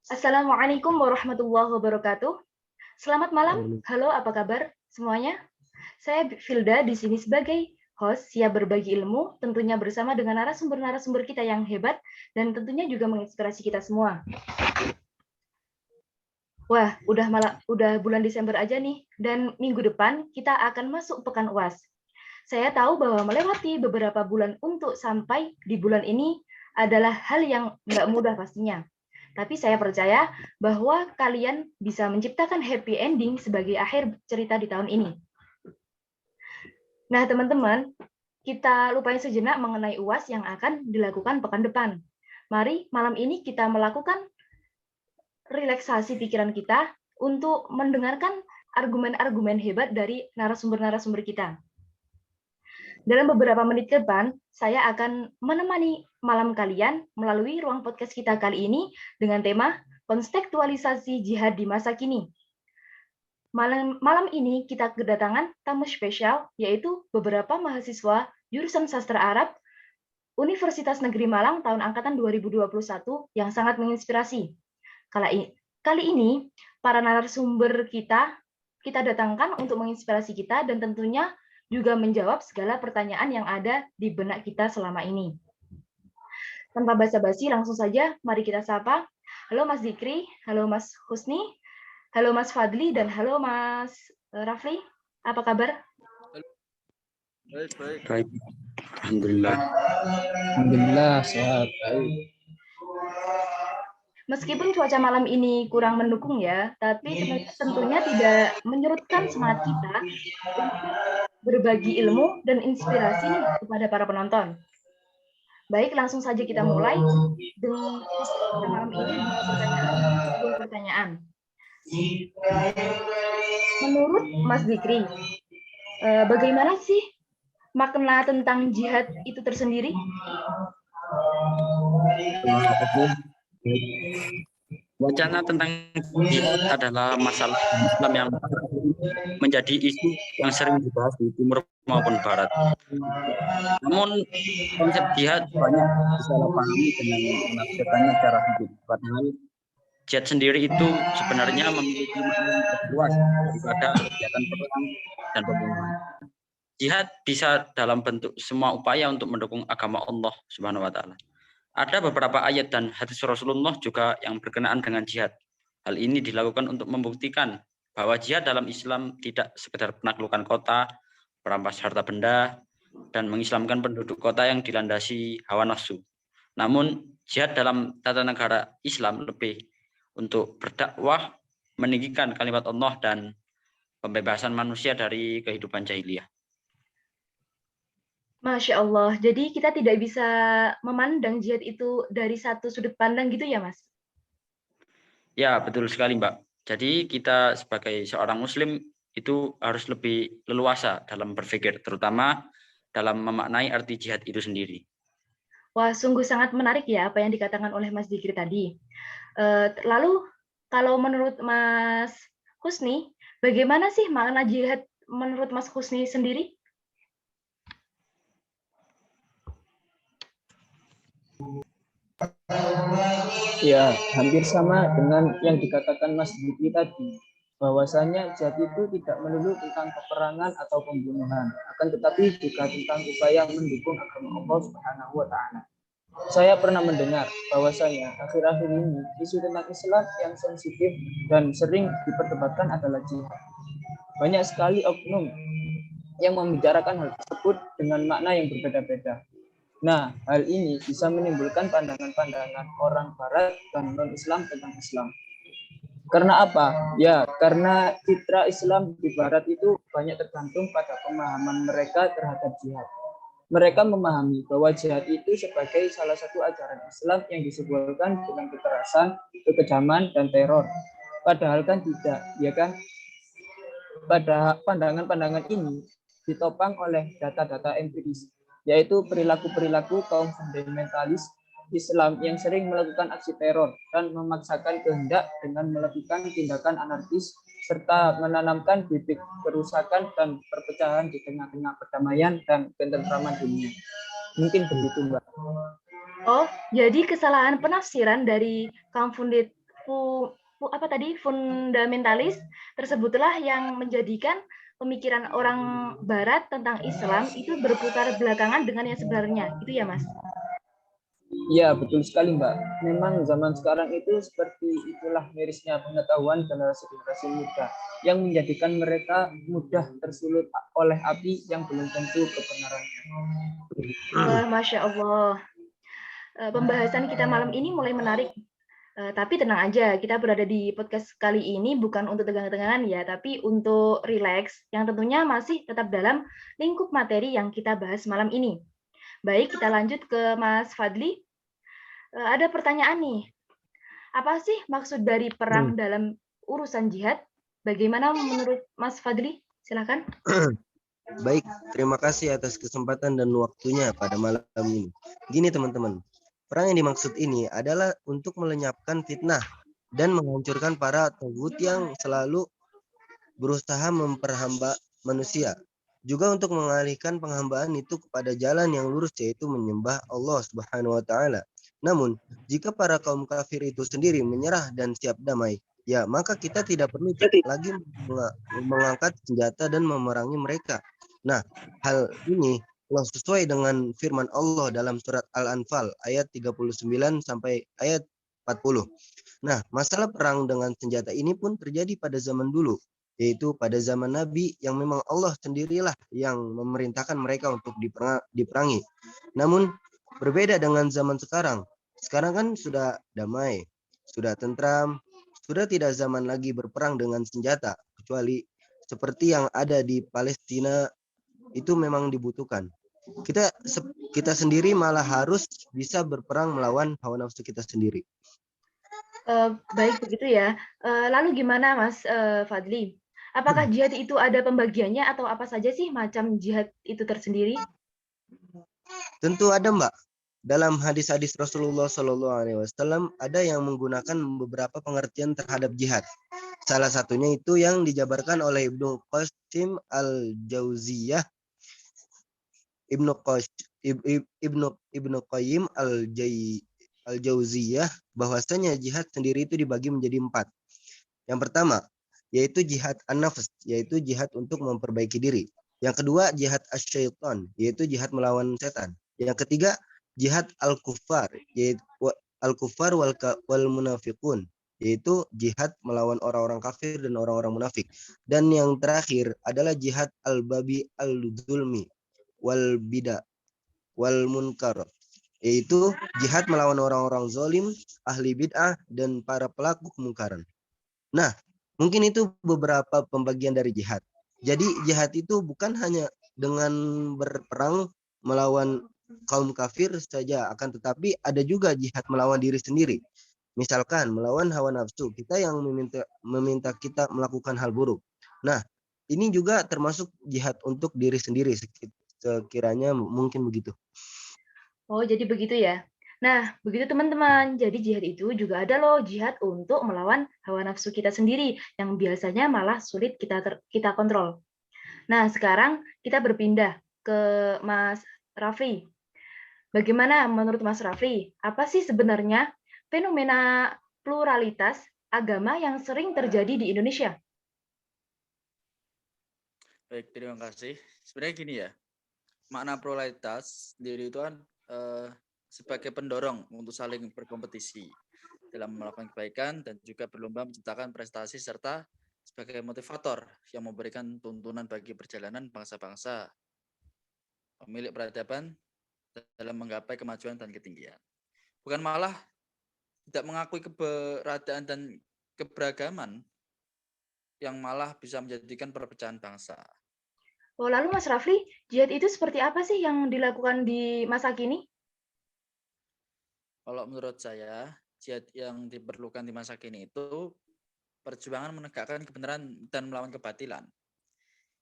Assalamualaikum warahmatullahi wabarakatuh. Selamat malam. Halo, apa kabar semuanya? Saya Filda di sini sebagai host siap berbagi ilmu, tentunya bersama dengan narasumber-narasumber kita yang hebat dan tentunya juga menginspirasi kita semua. Wah, udah bulan Desember aja nih, dan minggu depan kita akan masuk pekan UAS. Saya tahu bahwa melewati beberapa bulan untuk sampai di bulan ini adalah hal yang nggak mudah pastinya. Tapi saya percaya bahwa kalian bisa menciptakan happy ending sebagai akhir cerita di tahun ini. Nah, teman-teman, kita lupain sejenak mengenai UAS yang akan dilakukan pekan depan. Mari malam ini kita melakukan relaksasi pikiran kita untuk mendengarkan argumen-argumen hebat dari narasumber-narasumber kita. Dalam beberapa menit ke depan, saya akan menemani malam kalian melalui ruang podcast kita kali ini dengan tema kontekstualisasi jihad di masa kini. Malam ini kita kedatangan tamu spesial, yaitu beberapa mahasiswa jurusan Sastra Arab Universitas Negeri Malang tahun angkatan 2021 yang sangat menginspirasi. Kali ini, para narasumber kita datangkan untuk menginspirasi kita dan tentunya juga menjawab segala pertanyaan yang ada di benak kita selama ini. Tanpa basa-basi, langsung saja mari kita sapa. Halo Mas Dikri, halo Mas Husni, halo Mas Fadli, dan halo Mas Rafli. Apa kabar? Baik. Alhamdulillah. Alhamdulillah sehat. Baik. Meskipun cuaca malam ini kurang mendukung ya, tapi tentunya tidak menyurutkan semangat kita untuk berbagi ilmu dan inspirasi nih kepada para penonton. Baik, langsung saja kita mulai dengan kita malam ini dua pertanyaan. Menurut Mas Dikri, bagaimana sih makna tentang jihad itu tersendiri? Wacana tentang jihad adalah masalah Islam yang menjadi isu yang sering dibahas di timur maupun barat. Namun konsep jihad banyak disalahpahami dengan menafsirkannya secara hidup. Padahal jihad sendiri itu sebenarnya memiliki makna yang lebih luas daripada kegiatan perang dan pembunuhan. Jihad bisa dalam bentuk semua upaya untuk mendukung agama Allah Subhanahu wa taala. Ada beberapa ayat dan hadis Rasulullah juga yang berkenaan dengan jihad. Hal ini dilakukan untuk membuktikan bahwa jihad dalam Islam tidak sekedar penaklukan kota, merampas harta benda, dan mengislamkan penduduk kota yang dilandasi hawa nafsu. Namun jihad dalam tata negara Islam lebih untuk berdakwah, meninggikan kalimat Allah dan pembebasan manusia dari kehidupan jahiliyah. Masya Allah, jadi kita tidak bisa memandang jihad itu dari satu sudut pandang gitu ya, Mas? Ya, betul sekali, Mbak. Jadi kita sebagai seorang Muslim itu harus lebih leluasa dalam berpikir, terutama dalam memaknai arti jihad itu sendiri. Wah, sungguh sangat menarik ya apa yang dikatakan oleh Mas Dikri tadi. Lalu, kalau menurut Mas Husni, bagaimana sih makna jihad menurut Mas Husni sendiri? Ya, hampir sama dengan yang dikatakan Mas Diki tadi, bahwasanya jihad itu tidak melulu tentang peperangan atau pembunuhan, akan tetapi juga tentang upaya mendukung agama Allah Subhanahu wa taala. Saya pernah mendengar bahwasanya akhir-akhir ini isu tentang Islam yang sensitif dan sering diperdebatkan adalah jihad. Banyak sekali oknum yang membicarakan hal tersebut dengan makna yang berbeda-beda. Nah, hal ini bisa menimbulkan pandangan-pandangan orang Barat dan non-Islam tentang Islam. Karena apa? Ya, karena citra Islam di Barat itu banyak tergantung pada pemahaman mereka terhadap jihad. Mereka memahami bahwa jihad itu sebagai salah satu ajaran Islam yang disebutkan dengan kekerasan, kekejaman, dan teror. Padahal kan tidak, ya kan? Pada pandangan-pandangan ini ditopang oleh data-data empiris, yaitu perilaku-perilaku kaum fundamentalis Islam yang sering melakukan aksi teror dan memaksakan kehendak dengan melakukan tindakan anarkis serta menanamkan bibit kerusakan dan perpecahan di tengah-tengah perdamaian dan ketentraman dunia. Mungkin begitu, Mbak. Oh, jadi kesalahan penafsiran dari kaum fundamentalis tersebutlah yang menjadikan pemikiran orang Barat tentang Islam itu berputar belakangan dengan yang sebenarnya. Itu ya, Mas? Iya, betul sekali, Mbak. Memang zaman sekarang itu seperti itulah mirisnya pengetahuan generasi-generasi muda yang menjadikan mereka mudah tersulut oleh api yang belum tentu kebenarannya. Wah, Masya Allah. Pembahasan kita malam ini mulai menarik. Tapi tenang aja, kita berada di podcast kali ini bukan untuk tegang-tegangan ya, tapi untuk rileks, yang tentunya masih tetap dalam lingkup materi yang kita bahas malam ini. Baik, kita lanjut ke Mas Fadli. Ada pertanyaan nih, apa sih maksud dari perang dalam urusan jihad? Bagaimana menurut Mas Fadli? Silakan. Baik, terima kasih atas kesempatan dan waktunya pada malam ini. Gini teman-teman, perang yang dimaksud ini adalah untuk melenyapkan fitnah dan menghancurkan para togut yang selalu berusaha memperhamba manusia. Juga untuk mengalihkan penghambaan itu kepada jalan yang lurus, yaitu menyembah Allah Subhanahu wa taala. Namun, jika para kaum kafir itu sendiri menyerah dan siap damai, ya maka kita tidak perlu lagi mengangkat senjata dan memerangi mereka. Nah, hal ini sesuai dengan firman Allah dalam surat Al-Anfal ayat 39 sampai ayat 40. Nah, masalah perang dengan senjata ini pun terjadi pada zaman dulu, yaitu pada zaman Nabi yang memang Allah sendirilah yang memerintahkan mereka untuk diperangi. Namun berbeda dengan zaman sekarang. Sekarang kan sudah damai, sudah tentram, sudah tidak zaman lagi berperang dengan senjata, kecuali seperti yang ada di Palestina itu memang dibutuhkan. Kita sendiri malah harus bisa berperang melawan hawa nafsu kita sendiri. Baik begitu ya. Lalu gimana Mas Fadli? Apakah jihad itu ada pembagiannya atau apa saja sih macam jihad itu tersendiri? Tentu ada, Mbak. Dalam hadis-hadis Rasulullah SAW ada yang menggunakan beberapa pengertian terhadap jihad. Salah satunya itu yang dijabarkan oleh Ibnu Qasim al-Jauziyah, Ibnu Qayyim al-Jauziyah, bahwasanya jihad sendiri itu dibagi menjadi 4. Yang pertama, yaitu jihad an-nafs, yaitu jihad untuk memperbaiki diri. Yang kedua, jihad asy-syaitan, yaitu jihad melawan setan. Yang ketiga, jihad al-kuffar, yaitu al-kuffar wal munafiqun, yaitu jihad melawan orang-orang kafir dan orang-orang munafik. Dan yang terakhir adalah jihad al-babi al-zulmi wal bida wal munkar, yaitu jihad melawan orang-orang zalim, ahli bid'ah dan para pelaku kemungkaran. Nah, mungkin itu beberapa pembagian dari jihad. Jadi jihad itu bukan hanya dengan berperang melawan kaum kafir saja, akan tetapi ada juga jihad melawan diri sendiri. Misalkan melawan hawa nafsu, kita yang meminta kita melakukan hal buruk. Nah, ini juga termasuk jihad untuk diri sendiri, sekiranya mungkin begitu. Oh, jadi begitu ya. Nah, begitu teman-teman. Jadi jihad itu juga ada loh jihad untuk melawan hawa nafsu kita sendiri yang biasanya malah sulit kita kontrol. Nah, sekarang kita berpindah ke Mas Raffi. Bagaimana menurut Mas Raffi? Apa sih sebenarnya fenomena pluralitas agama yang sering terjadi di Indonesia? Baik, terima kasih. Sebenarnya gini ya, makna pluralitas sendiri itu kan sebagai pendorong untuk saling berkompetisi dalam melakukan kebaikan dan juga berlomba menciptakan prestasi serta sebagai motivator yang memberikan tuntunan bagi perjalanan bangsa-bangsa pemilik peradaban dalam menggapai kemajuan dan ketinggian. Bukan malah tidak mengakui keberadaan dan keberagaman yang malah bisa menjadikan perpecahan bangsa. Oh, lalu Mas Rafli, jihad itu seperti apa sih yang dilakukan di masa kini? Kalau menurut saya, jihad yang diperlukan di masa kini itu perjuangan menegakkan kebenaran dan melawan kebatilan,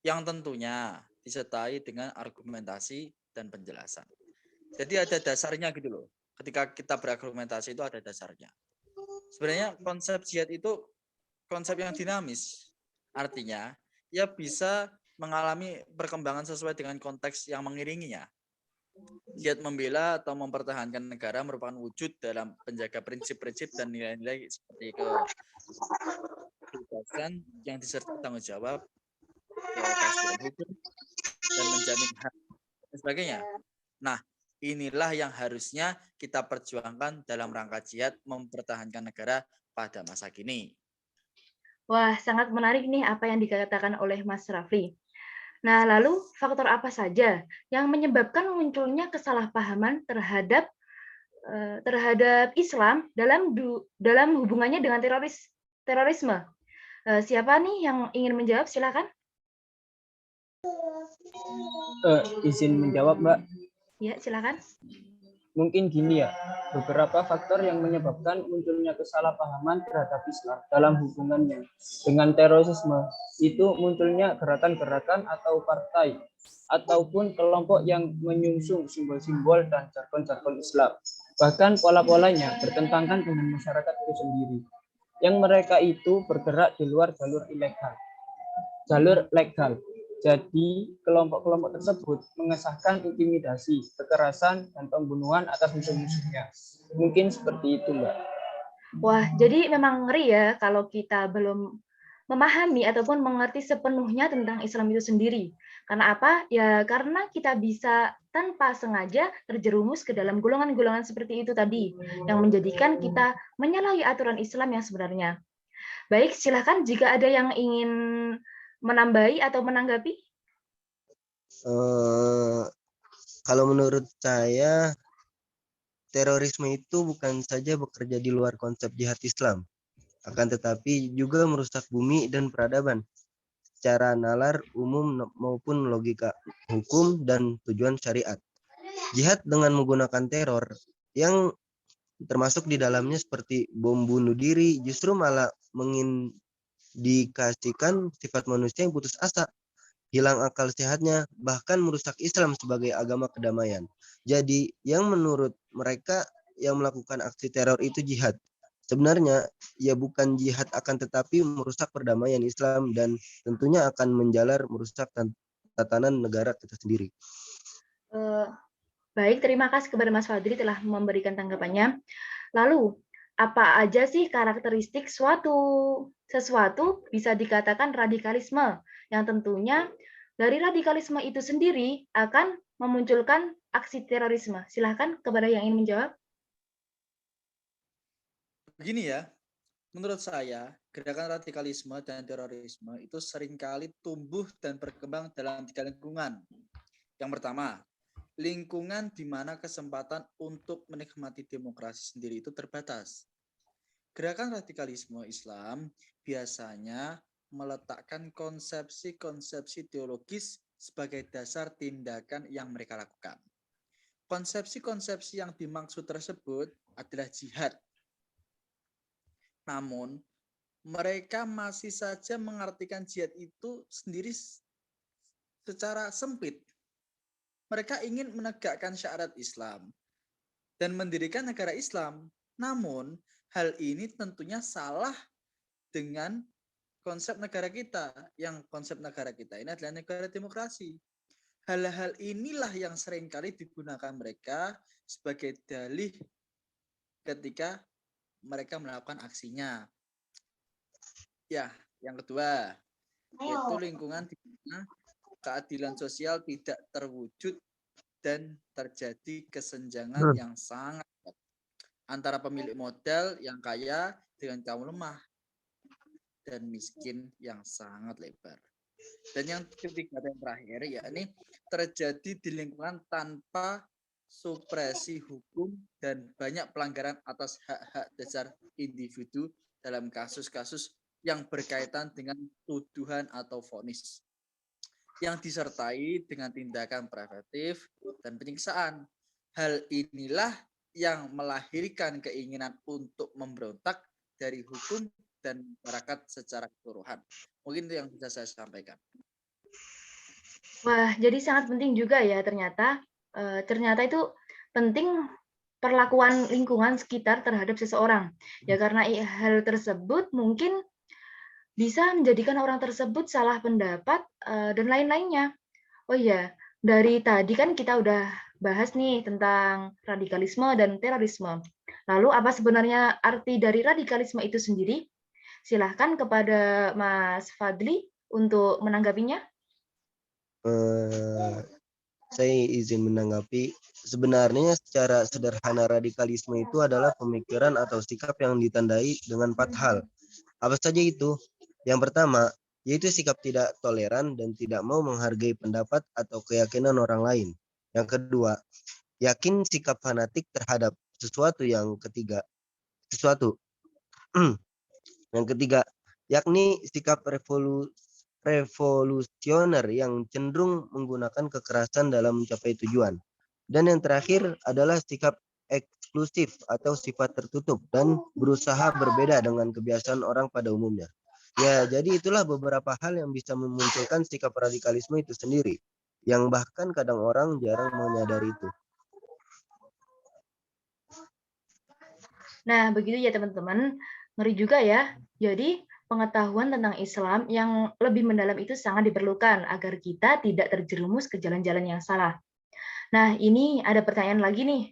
yang tentunya disertai dengan argumentasi dan penjelasan. Jadi ada dasarnya gitu loh. Ketika kita berargumentasi itu ada dasarnya. Sebenarnya konsep jihad itu konsep yang dinamis. Artinya, ia bisa mengalami perkembangan sesuai dengan konteks yang mengiringinya. Jihad membela atau mempertahankan negara merupakan wujud dalam penjaga prinsip-prinsip dan nilai-nilai seperti kebebasan yang disertai tanggung jawab, kepastian hukum, dan menjamin hak dan sebagainya. Nah, inilah yang harusnya kita perjuangkan dalam rangka jihad mempertahankan negara pada masa kini. Wah, sangat menarik nih apa yang dikatakan oleh Mas Rafli. Nah, lalu faktor apa saja yang menyebabkan munculnya kesalahpahaman terhadap Islam dalam hubungannya dengan terorisme? Siapa nih yang ingin menjawab? Silakan. Izin menjawab, Mbak. Ya, silakan. Mungkin gini ya, beberapa faktor yang menyebabkan munculnya kesalahpahaman terhadap Islam dalam hubungannya dengan terorisme itu munculnya gerakan-gerakan atau partai ataupun kelompok yang menyungsung simbol-simbol dan jargon-jargon Islam. Bahkan pola-polanya bertentangan dengan masyarakat itu sendiri. Yang mereka itu bergerak di luar jalur ilegal, jalur legal. Jadi, kelompok-kelompok tersebut mengesahkan intimidasi, kekerasan, dan pembunuhan atas musuh-musuhnya. Mungkin seperti itu, Mbak. Wah, jadi memang ngeri ya kalau kita belum memahami ataupun mengerti sepenuhnya tentang Islam itu sendiri. Karena apa? Ya karena kita bisa tanpa sengaja terjerumus ke dalam golongan-golongan seperti itu tadi, yang menjadikan kita menyalahi aturan Islam yang sebenarnya. Baik, silakan jika ada yang ingin menambahi atau menanggapi. Kalau menurut saya, terorisme itu bukan saja bekerja di luar konsep jihad Islam, akan tetapi juga merusak bumi dan peradaban secara nalar umum maupun logika hukum dan tujuan syariat. Jihad dengan menggunakan teror yang termasuk di dalamnya seperti bom bunuh diri justru malah mengindikasikan sifat manusia yang putus asa, hilang akal sehatnya, bahkan merusak Islam sebagai agama kedamaian. Jadi, yang menurut mereka yang melakukan aksi teror itu jihad. Sebenarnya, ya bukan jihad akan tetapi merusak perdamaian Islam dan tentunya akan menjalar merusak tatanan negara kita sendiri. Baik, terima kasih kepada Mas Fadri telah memberikan tanggapannya. Lalu, apa aja sih karakteristik sesuatu bisa dikatakan radikalisme yang tentunya dari radikalisme itu sendiri akan memunculkan aksi terorisme? Silahkan kepada yang ingin menjawab. Begini ya, menurut saya gerakan radikalisme dan terorisme itu seringkali tumbuh dan berkembang dalam 3 lingkungan. Yang pertama, lingkungan di mana kesempatan untuk menikmati demokrasi sendiri itu terbatas. Gerakan radikalisme Islam biasanya meletakkan konsepsi-konsepsi teologis sebagai dasar tindakan yang mereka lakukan. Konsepsi-konsepsi yang dimaksud tersebut adalah jihad. Namun, mereka masih saja mengartikan jihad itu sendiri secara sempit. Mereka ingin menegakkan syarat Islam dan mendirikan negara Islam. Namun, hal ini tentunya salah dengan konsep negara kita. Yang konsep negara kita ini adalah negara demokrasi. Hal-hal inilah yang seringkali digunakan mereka sebagai dalih ketika mereka melakukan aksinya. Ya, yang kedua, yaitu lingkungan di mana keadilan sosial tidak terwujud dan terjadi kesenjangan yang sangat antara pemilik modal yang kaya dengan kaum lemah dan miskin yang sangat lebar. Dan yang ketiga dan terakhir, yakni terjadi di lingkungan tanpa supresi hukum dan banyak pelanggaran atas hak-hak dasar individu dalam kasus-kasus yang berkaitan dengan tuduhan atau vonis yang disertai dengan tindakan preventif dan penyiksaan. Hal inilah yang melahirkan keinginan untuk memberontak dari hukum dan masyarakat secara keseluruhan. Mungkin itu yang bisa saya sampaikan. Wah, jadi sangat penting juga ya ternyata itu penting perlakuan lingkungan sekitar terhadap seseorang. Ya karena hal tersebut mungkin bisa menjadikan orang tersebut salah pendapat dan lain-lainnya. Oh iya, dari tadi kan kita udah bahas nih tentang radikalisme dan terorisme. Lalu apa sebenarnya arti dari radikalisme itu sendiri? Silahkan kepada Mas Fadli untuk menanggapinya. Eh, saya izin menanggapi. Sebenarnya secara sederhana radikalisme itu adalah pemikiran atau sikap yang ditandai dengan 4 hal. Apa saja itu? Yang pertama, yaitu sikap tidak toleran dan tidak mau menghargai pendapat atau keyakinan orang lain. Yang kedua, yakin sikap fanatik terhadap sesuatu. Sesuatu. Yang ketiga, yakni sikap revolusioner yang cenderung menggunakan kekerasan dalam mencapai tujuan. Dan yang terakhir adalah sikap eksklusif atau sifat tertutup dan berusaha berbeda dengan kebiasaan orang pada umumnya. Ya, jadi itulah beberapa hal yang bisa memunculkan sikap radikalisme itu sendiri, yang bahkan kadang orang jarang menyadari itu. Nah, begitu ya teman-teman. Ngeri juga ya. Jadi, pengetahuan tentang Islam yang lebih mendalam itu sangat diperlukan agar kita tidak terjerumus ke jalan-jalan yang salah. Nah, ini ada pertanyaan lagi nih.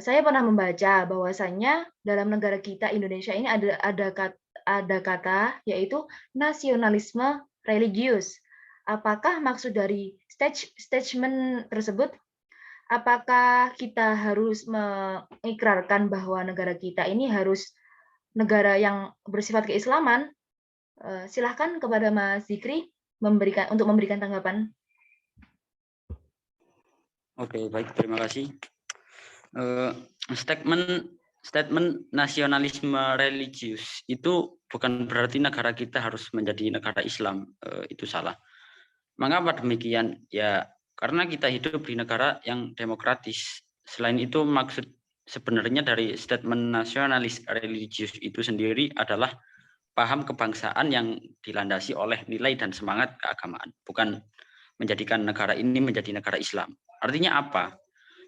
Saya pernah membaca bahwasannya dalam negara kita Indonesia ini ada kata yaitu nasionalisme religius. Apakah maksud dari statement tersebut? Apakah kita harus mengikrarkan bahwa negara kita ini harus negara yang bersifat keislaman? Silahkan kepada Mas Zikri untuk memberikan tanggapan. Oke, baik, terima kasih. Statement nasionalisme religius itu bukan berarti negara kita harus menjadi negara Islam, itu salah. Mengapa demikian? Ya, karena kita hidup di negara yang demokratis. Selain itu, maksud sebenarnya dari statement nasionalis religius itu sendiri adalah paham kebangsaan yang dilandasi oleh nilai dan semangat keagamaan, bukan menjadikan negara ini menjadi negara Islam. Artinya apa?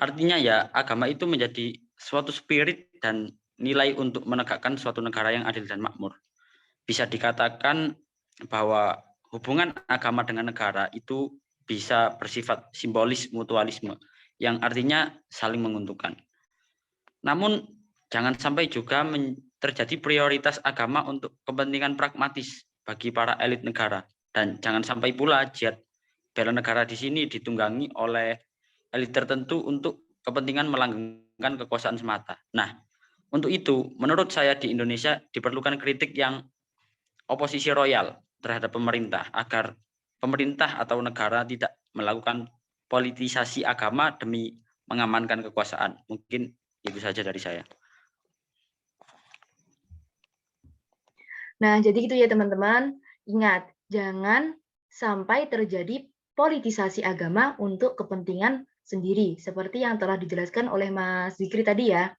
Artinya ya agama itu menjadi suatu spirit dan nilai untuk menegakkan suatu negara yang adil dan makmur. Bisa dikatakan bahwa hubungan agama dengan negara itu bisa bersifat simbolis mutualisme yang artinya saling menguntungkan. Namun jangan sampai juga terjadi prioritas agama untuk kepentingan pragmatis bagi para elit negara, dan jangan sampai pula jihad bela negara di sini ditunggangi oleh elit tertentu untuk kepentingan melanggengkan kekuasaan semata. Nah, untuk itu menurut saya di Indonesia diperlukan kritik yang oposisi royal terhadap pemerintah agar pemerintah atau negara tidak melakukan politisasi agama demi mengamankan kekuasaan. Mungkin itu saja dari saya. Nah, jadi itu ya teman-teman. Ingat, jangan sampai terjadi politisasi agama untuk kepentingan sendiri, seperti yang telah dijelaskan oleh Mas Zikri tadi ya.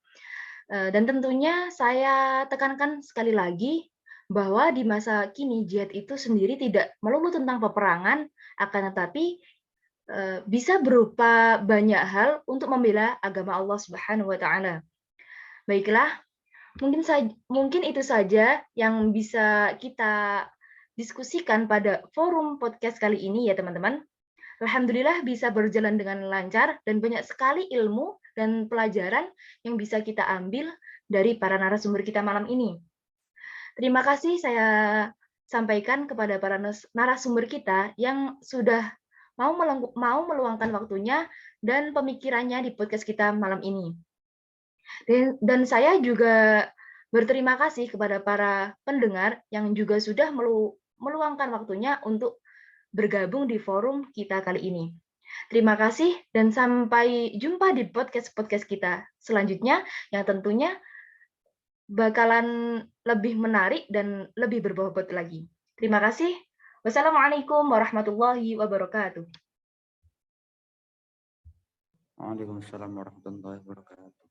Dan tentunya saya tekankan sekali lagi bahwa di masa kini jihad itu sendiri tidak melulu tentang peperangan, akan tetapi bisa berupa banyak hal untuk membela agama Allah Subhanahu wa taala. Baiklah, mungkin itu saja yang bisa kita diskusikan pada forum podcast kali ini ya teman-teman. Alhamdulillah bisa berjalan dengan lancar dan banyak sekali ilmu dan pelajaran yang bisa kita ambil dari para narasumber kita malam ini. Terima kasih saya sampaikan kepada para narasumber kita yang sudah mau meluangkan waktunya dan pemikirannya di podcast kita malam ini. Dan saya juga berterima kasih kepada para pendengar yang juga sudah meluangkan waktunya untuk bergabung di forum kita kali ini. Terima kasih dan sampai jumpa di podcast-podcast kita selanjutnya yang tentunya bakalan lebih menarik dan lebih berbobot lagi. Terima kasih. Wassalamualaikum warahmatullahi wabarakatuh. Waalaikumsalam warahmatullahi wabarakatuh.